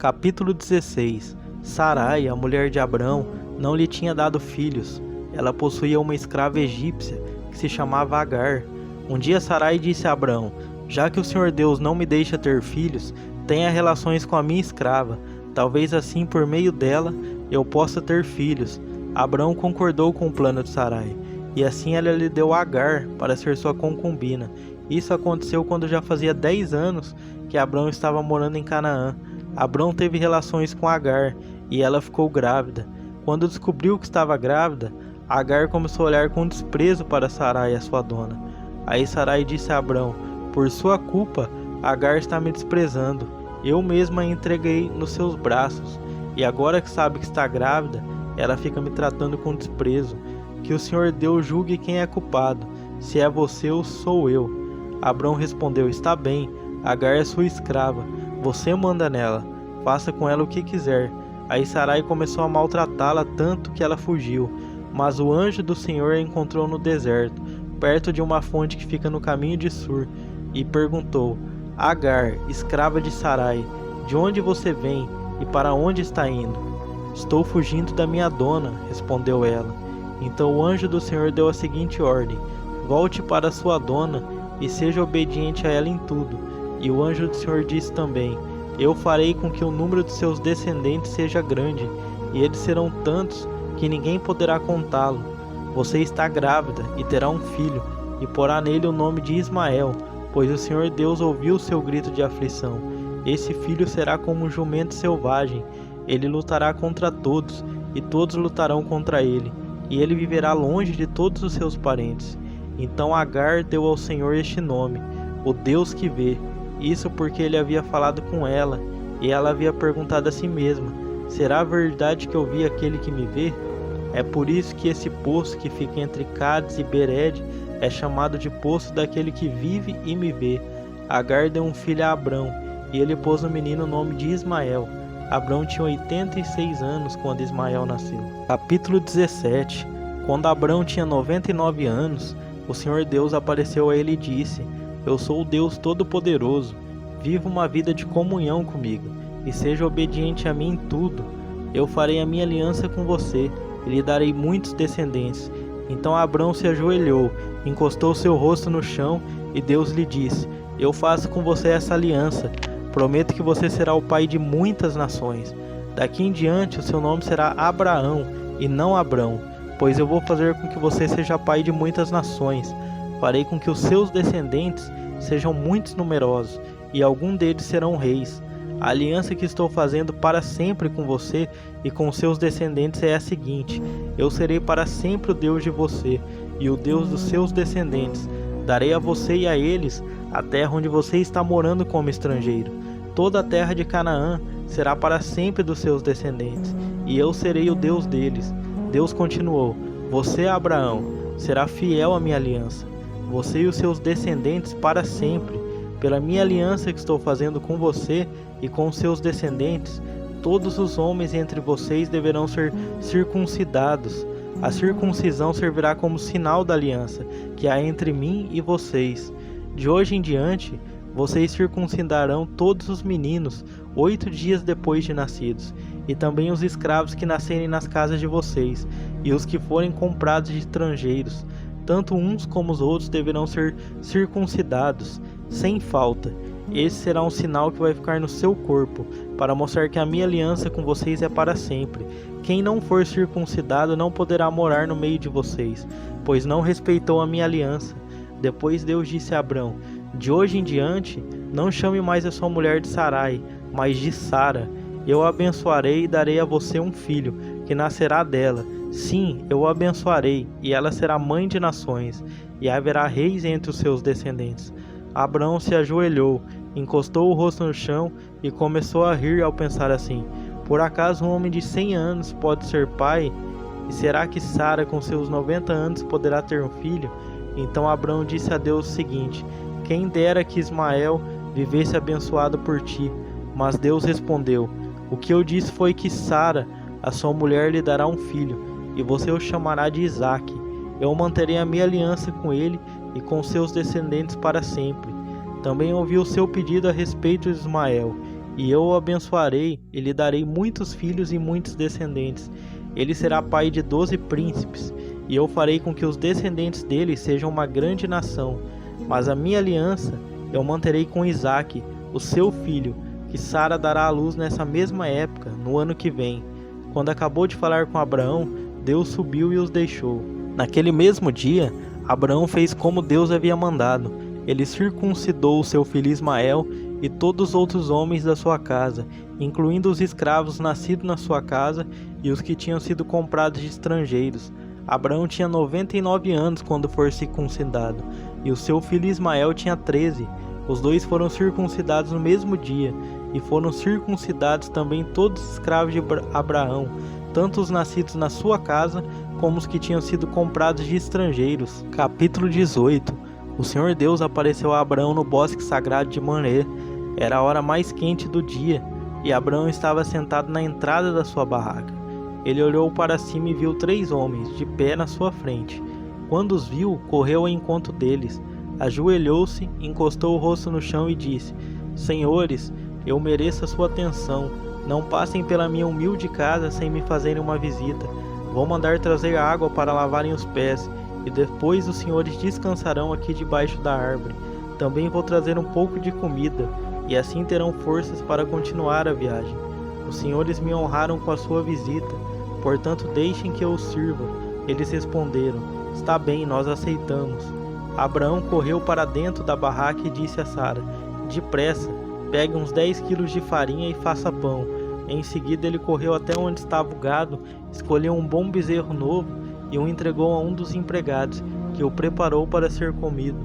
Capítulo 16. Sarai, a mulher de Abrão, não lhe tinha dado filhos. Ela possuía uma escrava egípcia que se chamava Agar. Um dia Sarai disse a Abrão: já que o Senhor Deus não me deixa ter filhos, tenha relações com a minha escrava. Talvez assim, por meio dela, eu possa ter filhos. Abrão concordou com o plano de Sarai, e assim ela lhe deu Agar para ser sua concubina. Isso aconteceu quando já fazia 10 anos que Abrão estava morando em Canaã. Abrão teve relações com Agar, e ela ficou grávida. Quando descobriu que estava grávida, Agar começou a olhar com desprezo para Sarai, a sua dona. Aí Sarai disse a Abrão: por sua culpa, Agar está me desprezando. Eu mesma a entreguei nos seus braços, e agora que sabe que está grávida, ela fica me tratando com desprezo. Que o Senhor Deus julgue quem é culpado, se é você ou sou eu. Abrão respondeu: está bem, Agar é sua escrava, você manda nela, faça com ela o que quiser. Aí Sarai começou a maltratá-la tanto que ela fugiu, mas o anjo do Senhor a encontrou no deserto, perto de uma fonte que fica no caminho de Sur, e perguntou: Agar, escrava de Sarai, de onde você vem e para onde está indo? Estou fugindo da minha dona, respondeu ela. Então o anjo do Senhor deu a seguinte ordem: volte para sua dona e seja obediente a ela em tudo. E o anjo do Senhor disse também: eu farei com que o número de seus descendentes seja grande, e eles serão tantos que ninguém poderá contá-lo. Você está grávida e terá um filho, e porá nele o nome de Ismael, pois o Senhor Deus ouviu o seu grito de aflição. Esse filho será como um jumento selvagem, ele lutará contra todos, e todos lutarão contra ele, e ele viverá longe de todos os seus parentes. Então Agar deu ao Senhor este nome: o Deus que vê. Isso porque ele havia falado com ela, e ela havia perguntado a si mesma: será verdade que eu vi aquele que me vê? É por isso que esse poço que fica entre Cádiz e Bered é chamado de poço daquele que vive e me vê. Agar deu um filho a Abrão, e ele pôs no menino o nome de Ismael. Abrão tinha 86 anos quando Ismael nasceu. Capítulo 17. Quando Abrão tinha 99 anos, o Senhor Deus apareceu a ele e disse: eu sou o Deus Todo-Poderoso, viva uma vida de comunhão comigo, e seja obediente a mim em tudo. Eu farei a minha aliança com você, e lhe darei muitos descendentes. Então Abrão se ajoelhou, encostou seu rosto no chão, e Deus lhe disse: eu faço com você essa aliança, prometo que você será o pai de muitas nações. Daqui em diante o seu nome será Abraão, e não Abrão, pois eu vou fazer com que você seja pai de muitas nações. Farei com que os seus descendentes sejam muitos numerosos, e algum deles serão reis. A aliança que estou fazendo para sempre com você e com seus descendentes é a seguinte: eu serei para sempre o Deus de você, e o Deus dos seus descendentes. Darei a você e a eles a terra onde você está morando como estrangeiro. Toda a terra de Canaã será para sempre dos seus descendentes, e eu serei o Deus deles. Deus continuou: você, Abraão, será fiel à minha aliança, você e os seus descendentes para sempre. Pela minha aliança que estou fazendo com você e com os seus descendentes, todos os homens entre vocês deverão ser circuncidados. A circuncisão servirá como sinal da aliança que há entre mim e vocês. De hoje em diante, vocês circuncidarão todos os meninos 8 dias depois de nascidos, e também os escravos que nascerem nas casas de vocês, e os que forem comprados de estrangeiros. Tanto uns como os outros deverão ser circuncidados, sem falta. Esse será um sinal que vai ficar no seu corpo, para mostrar que a minha aliança com vocês é para sempre. Quem não for circuncidado não poderá morar no meio de vocês, pois não respeitou a minha aliança. Depois Deus disse a Abrão: de hoje em diante, não chame mais a sua mulher de Sarai, mas de Sara. Eu a abençoarei e darei a você um filho, que nascerá dela. Sim, eu o abençoarei, e ela será mãe de nações, e haverá reis entre os seus descendentes. Abrão se ajoelhou, encostou o rosto no chão e começou a rir ao pensar assim: por acaso um homem de 100 anos pode ser pai? E será que Sara com seus 90 anos poderá ter um filho? Então Abrão disse a Deus o seguinte: quem dera que Ismael vivesse abençoado por ti. Mas Deus respondeu: o que eu disse foi que Sara, a sua mulher, lhe dará um filho, e você o chamará de Isaque. Eu manterei a minha aliança com ele e com seus descendentes para sempre. Também ouvi o seu pedido a respeito de Ismael, e eu o abençoarei e lhe darei muitos filhos e muitos descendentes. Ele será pai de 12 príncipes, e eu farei com que os descendentes dele sejam uma grande nação. Mas a minha aliança eu manterei com Isaque, o seu filho, que Sara dará à luz nessa mesma época, no ano que vem. Quando acabou de falar com Abraão, Deus subiu e os deixou. Naquele mesmo dia, Abraão fez como Deus havia mandado. Ele circuncidou o seu filho Ismael e todos os outros homens da sua casa, incluindo os escravos nascidos na sua casa e os que tinham sido comprados de estrangeiros. Abraão tinha 99 anos quando foi circuncidado, e o seu filho Ismael tinha 13. Os dois foram circuncidados no mesmo dia, e foram circuncidados também todos os escravos de Abraão, tanto os nascidos na sua casa, como os que tinham sido comprados de estrangeiros. Capítulo 18. O Senhor Deus apareceu a Abraão no bosque sagrado de Mamré. Era a hora mais quente do dia, e Abraão estava sentado na entrada da sua barraca. Ele olhou para cima e viu 3 homens de pé na sua frente. Quando os viu, correu ao encontro deles, ajoelhou-se, encostou o rosto no chão e disse: Senhores, eu mereço a sua atenção. Não passem pela minha humilde casa sem me fazerem uma visita. Vou mandar trazer água para lavarem os pés, e depois os senhores descansarão aqui debaixo da árvore. Também vou trazer um pouco de comida, e assim terão forças para continuar a viagem. Os senhores me honraram com a sua visita, portanto deixem que eu os sirva. Eles responderam: Está bem, nós aceitamos. Abraão correu para dentro da barraca e disse a Sara: Depressa, pegue uns 10 quilos de farinha e faça pão. Em seguida ele correu até onde estava o gado, escolheu um bom bezerro novo e o entregou a um dos empregados, que o preparou para ser comido.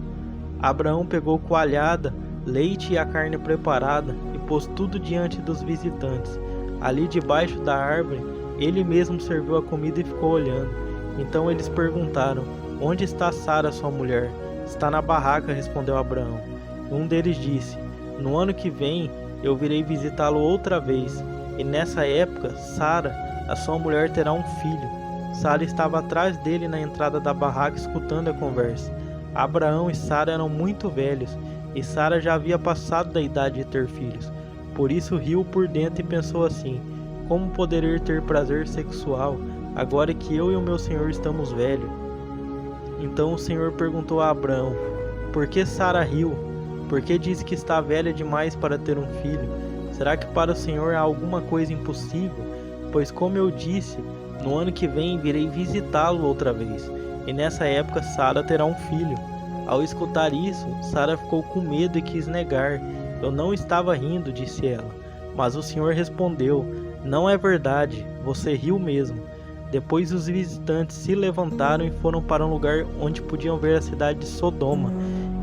Abraão pegou coalhada, leite e a carne preparada e pôs tudo diante dos visitantes. Ali debaixo da árvore, ele mesmo serviu a comida e ficou olhando. Então eles perguntaram: Onde está Sara, sua mulher? Está na barraca, respondeu Abraão. Um deles disse: No ano que vem eu virei visitá-lo outra vez, e nessa época Sara, a sua mulher, terá um filho. Sara estava atrás dele na entrada da barraca escutando a conversa. Abraão e Sara eram muito velhos, e Sara já havia passado da idade de ter filhos. Por isso riu por dentro e pensou assim: Como poderia ter prazer sexual, agora que eu e o meu senhor estamos velhos? Então o Senhor perguntou a Abraão: Por que Sara riu? Por que disse que está velha demais para ter um filho? Será que para o Senhor há alguma coisa impossível? Pois, como eu disse, no ano que vem virei visitá-lo outra vez, e nessa época Sara terá um filho. Ao escutar isso, Sara ficou com medo e quis negar. Eu não estava rindo, disse ela. Mas o Senhor respondeu: Não é verdade, você riu mesmo. Depois os visitantes se levantaram e foram para um lugar onde podiam ver a cidade de Sodoma,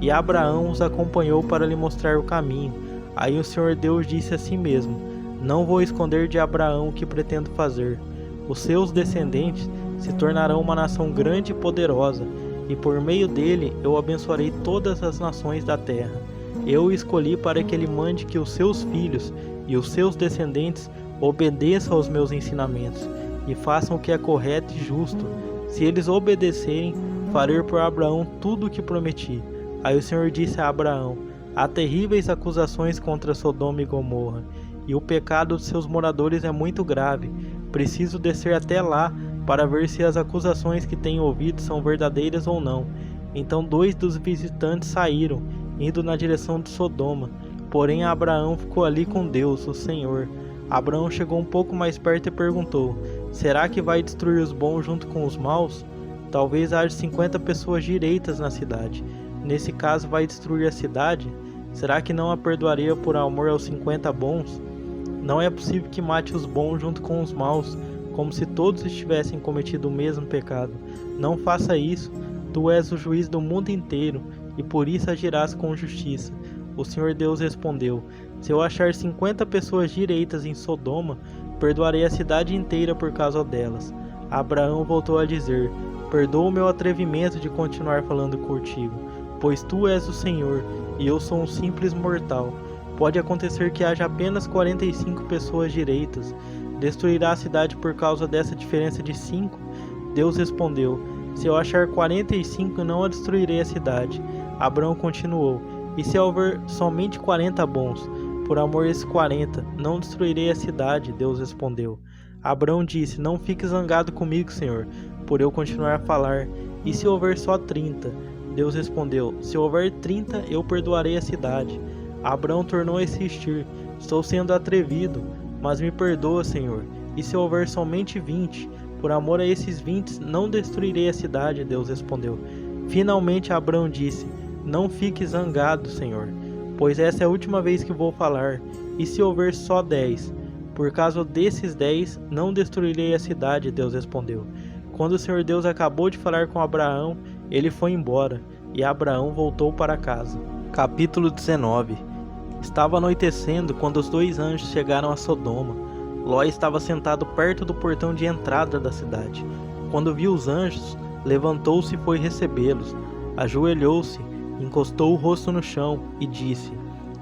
e Abraão os acompanhou para lhe mostrar o caminho. Aí o Senhor Deus disse a si mesmo: Não vou esconder de Abraão o que pretendo fazer. Os seus descendentes se tornarão uma nação grande e poderosa, e por meio dele eu abençoarei todas as nações da terra. Eu o escolhi para que ele mande que os seus filhos e os seus descendentes obedeçam aos meus ensinamentos e façam o que é correto e justo. Se eles obedecerem, farei por Abraão tudo o que prometi. Aí o Senhor disse a Abraão: Há terríveis acusações contra Sodoma e Gomorra, e o pecado dos seus moradores é muito grave. Preciso descer até lá para ver se as acusações que tenho ouvido são verdadeiras ou não. Então 2 dos visitantes saíram, indo na direção de Sodoma. Porém Abraão ficou ali com Deus, o Senhor. Abraão chegou um pouco mais perto e perguntou: Será que vai destruir os bons junto com os maus? Talvez haja 50 pessoas direitas na cidade. Nesse caso, vai destruir a cidade? Será que não a perdoaria por amor aos 50 bons? Não é possível que mate os bons junto com os maus, como se todos tivessem cometido o mesmo pecado. Não faça isso. Tu és o juiz do mundo inteiro, e por isso agirás com justiça. O Senhor Deus respondeu: Se eu achar 50 pessoas direitas em Sodoma, perdoarei a cidade inteira por causa delas. Abraão voltou a dizer: Perdoa o meu atrevimento de continuar falando contigo, pois tu és o Senhor, e eu sou um simples mortal. Pode acontecer que haja apenas 45 pessoas direitas. Destruirá a cidade por causa dessa diferença de 5? Deus respondeu: Se eu achar 45, não a destruirei a cidade. Abraão continuou: E se houver somente 40 bons? por amor a esses 40, não destruirei a cidade, Deus respondeu. Abrão disse, não fique zangado comigo, Senhor, por eu continuar a falar. E se houver só 30? Deus respondeu, se houver 30, eu perdoarei a cidade. Abrão tornou a insistir, estou sendo atrevido, mas me perdoa, Senhor. E se houver somente 20? Por amor a esses 20, não destruirei a cidade, Deus respondeu. Finalmente Abrão disse, não fique zangado, Senhor, pois essa é a última vez que vou falar. E se houver só 10? Por causa desses 10, não destruirei a cidade, Deus respondeu. Quando o Senhor Deus acabou de falar com Abraão, ele foi embora, e Abraão voltou para casa. Capítulo 19. Estava anoitecendo quando os 2 anjos chegaram a Sodoma. Ló estava sentado perto do portão de entrada da cidade. Quando viu os anjos, levantou-se e foi recebê-los. Ajoelhou-se, encostou o rosto no chão e disse,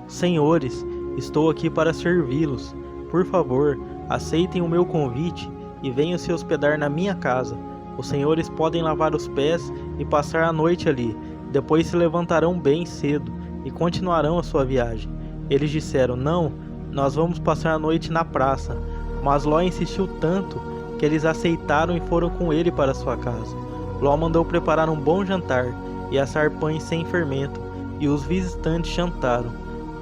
Senhores, estou aqui para servi-los. Por favor, aceitem o meu convite e venham se hospedar na minha casa. Os senhores podem lavar os pés e passar a noite ali. Depois se levantarão bem cedo e continuarão a sua viagem. Eles disseram, não, nós vamos passar a noite na praça. Mas Ló insistiu tanto que eles aceitaram e foram com ele para sua casa. Ló mandou preparar um bom jantar e assar pães sem fermento, e os visitantes jantaram.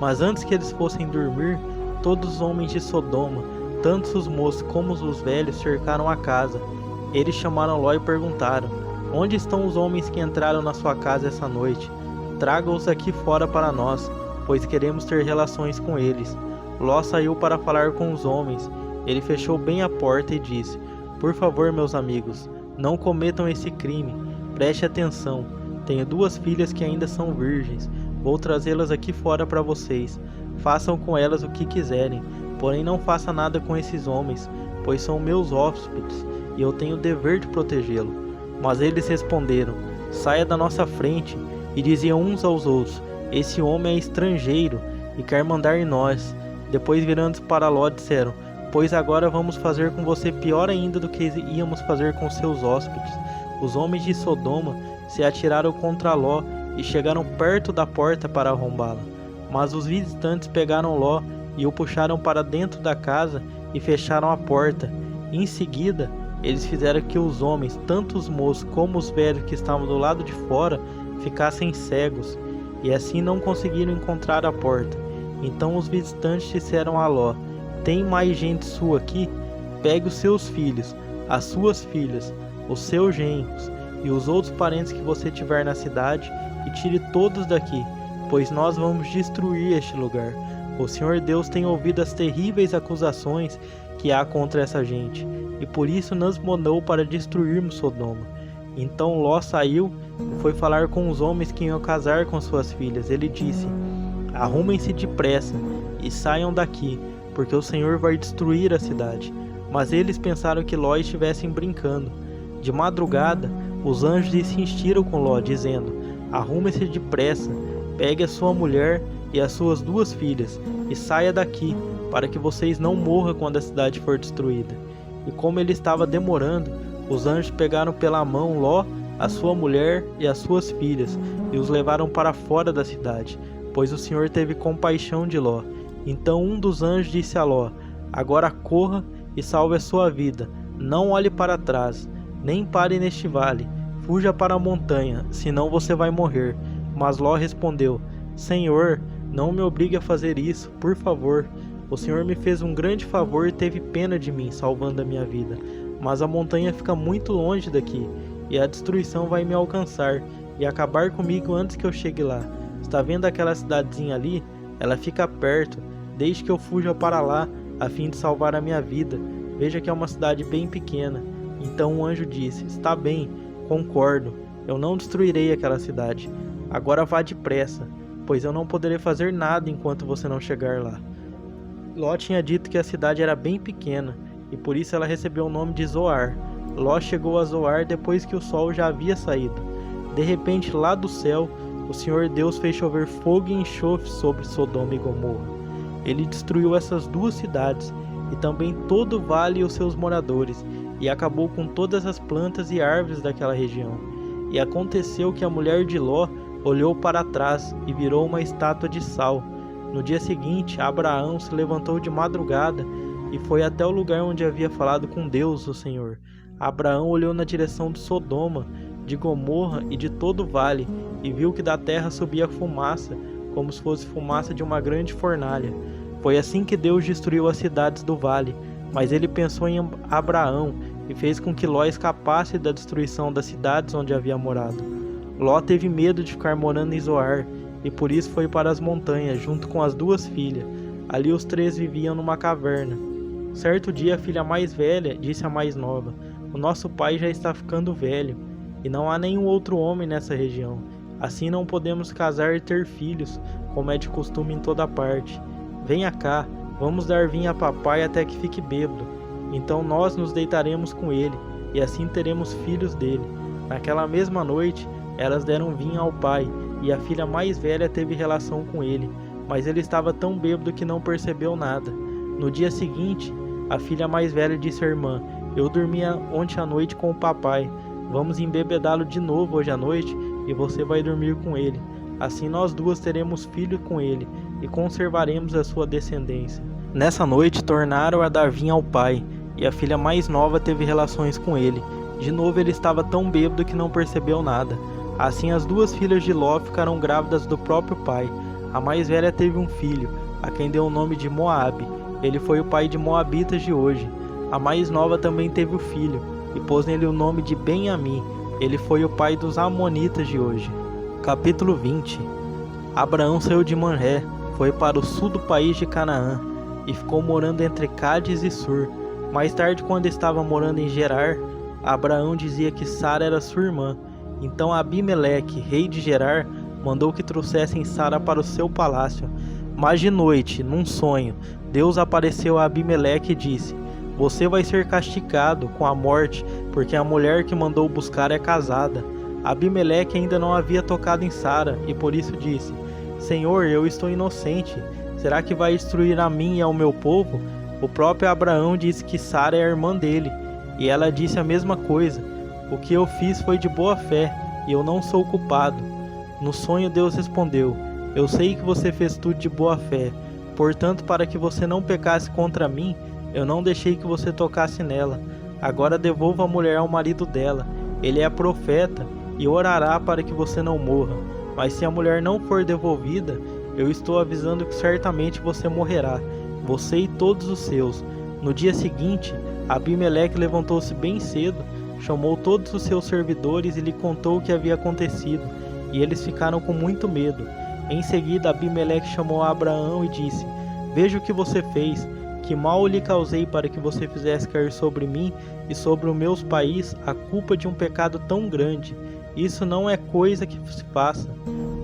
Mas antes que eles fossem dormir, todos os homens de Sodoma, tanto os moços como os velhos, cercaram a casa. Eles chamaram Ló e perguntaram, onde estão os homens que entraram na sua casa essa noite? Traga-os aqui fora para nós, pois queremos ter relações com eles. Ló saiu para falar com os homens. Ele fechou bem a porta e disse, por favor, meus amigos, não cometam esse crime. Preste atenção, tenho 2 filhas que ainda são virgens. Vou trazê-las aqui fora para vocês. Façam com elas o que quiserem, porém não faça nada com esses homens, pois são meus hóspedes e eu tenho o dever de protegê-lo. Mas eles responderam, saia da nossa frente, e diziam uns aos outros, esse homem é estrangeiro e quer mandar em nós. Depois virando para Ló disseram, pois agora vamos fazer com você pior ainda do que íamos fazer com seus hóspedes. Os homens de Sodoma se atiraram contra Ló e chegaram perto da porta para arrombá-la. Mas os visitantes pegaram Ló e o puxaram para dentro da casa e fecharam a porta. Em seguida, eles fizeram que os homens, tanto os moços como os velhos que estavam do lado de fora, ficassem cegos, e assim não conseguiram encontrar a porta. Então os visitantes disseram a Ló, tem mais gente sua aqui? Pegue os seus filhos, as suas filhas, os seus genros e os outros parentes que você tiver na cidade e tire todos daqui, pois nós vamos destruir este lugar. O Senhor Deus tem ouvido as terríveis acusações que há contra essa gente, e por isso nos mandou para destruirmos Sodoma. Então Ló saiu e foi falar com os homens que iam casar com suas filhas. Ele disse, arrumem-se depressa e saiam daqui, porque o Senhor vai destruir a cidade. Mas eles pensaram que Ló estivessem brincando. De madrugada, os anjos insistiram com Ló, dizendo, arrume-se depressa, pegue a sua mulher e as suas 2 filhas, e saia daqui, para que vocês não morram quando a cidade for destruída. E como ele estava demorando, os anjos pegaram pela mão Ló, a sua mulher e as suas filhas, e os levaram para fora da cidade, pois o Senhor teve compaixão de Ló. Então um dos anjos disse a Ló, agora corra e salve a sua vida, não olhe para trás, nem pare neste vale, fuja para a montanha, senão você vai morrer. Mas Ló respondeu, Senhor, não me obrigue a fazer isso, por favor. O Senhor me fez um grande favor e teve pena de mim, salvando a minha vida. Mas a montanha fica muito longe daqui, e a destruição vai me alcançar e acabar comigo antes que eu chegue lá. Está vendo aquela cidadezinha ali? Ela fica perto, desde que eu fuja para lá, a fim de salvar a minha vida. Veja que é uma cidade bem pequena. Então o anjo disse, está bem, concordo, eu não destruirei aquela cidade. Agora vá depressa, pois eu não poderei fazer nada enquanto você não chegar lá. Ló tinha dito que a cidade era bem pequena, e por isso ela recebeu o nome de Zoar. Ló chegou a Zoar depois que o sol já havia saído. De repente, lá do céu, o Senhor Deus fez chover fogo e enxofre sobre Sodoma e Gomorra. Ele destruiu essas 2 cidades, e também todo o vale e os seus moradores, e acabou com todas as plantas e árvores daquela região. E aconteceu que a mulher de Ló olhou para trás e virou uma estátua de sal. No dia seguinte, Abraão se levantou de madrugada e foi até o lugar onde havia falado com Deus, o Senhor. Abraão olhou na direção de Sodoma, de Gomorra e de todo o vale, e viu que da terra subia fumaça, como se fosse fumaça de uma grande fornalha. Foi assim que Deus destruiu as cidades do vale, mas ele pensou em Abraão e fez com que Ló escapasse da destruição das cidades onde havia morado. Ló teve medo de ficar morando em Zoar, e por isso foi para as montanhas, junto com as duas filhas. Ali os três viviam numa caverna. Certo dia, a filha mais velha disse à mais nova: "O nosso pai já está ficando velho, e não há nenhum outro homem nessa região. Assim não podemos casar e ter filhos, como é de costume em toda parte. Venha cá, vamos dar vinho a papai até que fique bêbado. Então nós nos deitaremos com ele, e assim teremos filhos dele." Naquela mesma noite, elas deram vinho ao pai, e a filha mais velha teve relação com ele, mas ele estava tão bêbado que não percebeu nada. No dia seguinte, a filha mais velha disse à irmã: "Eu dormi ontem à noite com o papai. Vamos embebedá-lo de novo hoje à noite, e você vai dormir com ele. Assim nós duas teremos filho com ele, e conservaremos a sua descendência." Nessa noite tornaram a dar vinho ao pai, e a filha mais nova teve relações com ele. De novo ele estava tão bêbado que não percebeu nada. Assim as duas filhas de Ló ficaram grávidas do próprio pai. A mais velha teve um filho, a quem deu o nome de Moabe. Ele foi o pai de Moabitas de hoje. A mais nova também teve o filho, e pôs nele o nome de Ben-Ammi. Ele foi o pai dos Amonitas de hoje. Capítulo 20. Abraão saiu de Manré, foi para o sul do país de Canaã, e ficou morando entre Cádiz e Sur. Mais tarde, quando estava morando em Gerar, Abraão dizia que Sara era sua irmã. Então Abimeleque, rei de Gerar, mandou que trouxessem Sara para o seu palácio. Mas de noite, num sonho, Deus apareceu a Abimeleque e disse: "Você vai ser castigado com a morte, porque a mulher que mandou buscar é casada." Abimeleque ainda não havia tocado em Sara, e por isso disse: "Senhor, eu estou inocente. Será que vai destruir a mim e ao meu povo?" O próprio Abraão disse que Sara é a irmã dele, e ela disse a mesma coisa: "O que eu fiz foi de boa fé, e eu não sou culpado." No sonho Deus respondeu: "Eu sei que você fez tudo de boa fé. Portanto, para que você não pecasse contra mim, eu não deixei que você tocasse nela. Agora devolva a mulher ao marido dela. Ele é profeta e orará para que você não morra. Mas se a mulher não for devolvida, eu estou avisando que certamente você morrerá, você e todos os seus." No dia seguinte, Abimeleque levantou-se bem cedo, chamou todos os seus servidores e lhe contou o que havia acontecido, e eles ficaram com muito medo. Em seguida, Abimeleque chamou a Abraão e disse: "Veja o que você fez. Que mal lhe causei para que você fizesse cair sobre mim e sobre o meu país a culpa de um pecado tão grande. Isso não é coisa que se faça.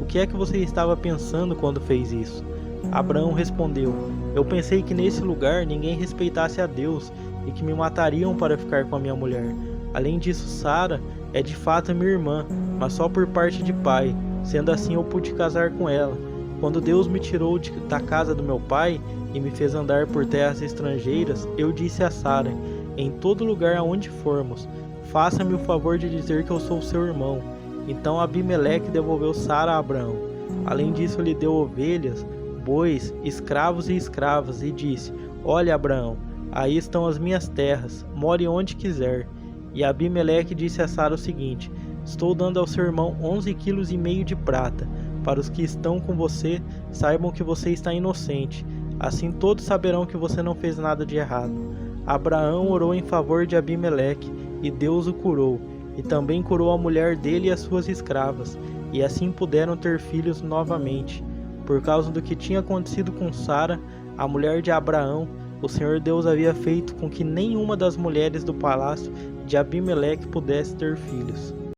O que é que você estava pensando quando fez isso?" Abraão respondeu: "Eu pensei que nesse lugar ninguém respeitasse a Deus e que me matariam para ficar com a minha mulher. Além disso, Sara é de fato minha irmã, mas só por parte de pai. Sendo assim, eu pude casar com ela. Quando Deus me tirou da casa do meu pai e me fez andar por terras estrangeiras, eu disse a Sara: em todo lugar aonde formos, faça-me o favor de dizer que eu sou seu irmão." Então Abimeleque devolveu Sara a Abraão. Além disso, lhe deu ovelhas, bois, escravos e escravas, e disse: "Olha, Abraão, aí estão as minhas terras, more onde quiser." E Abimeleque disse a Sara o seguinte: "Estou dando ao seu irmão 11,5 quilos de prata. Para os que estão com você, saibam que você está inocente. Assim todos saberão que você não fez nada de errado." Abraão orou em favor de Abimeleque, e Deus o curou, e também curou a mulher dele e as suas escravas, e assim puderam ter filhos novamente. Por causa do que tinha acontecido com Sara, a mulher de Abraão, o Senhor Deus havia feito com que nenhuma das mulheres do palácio de Abimeleque pudesse ter filhos.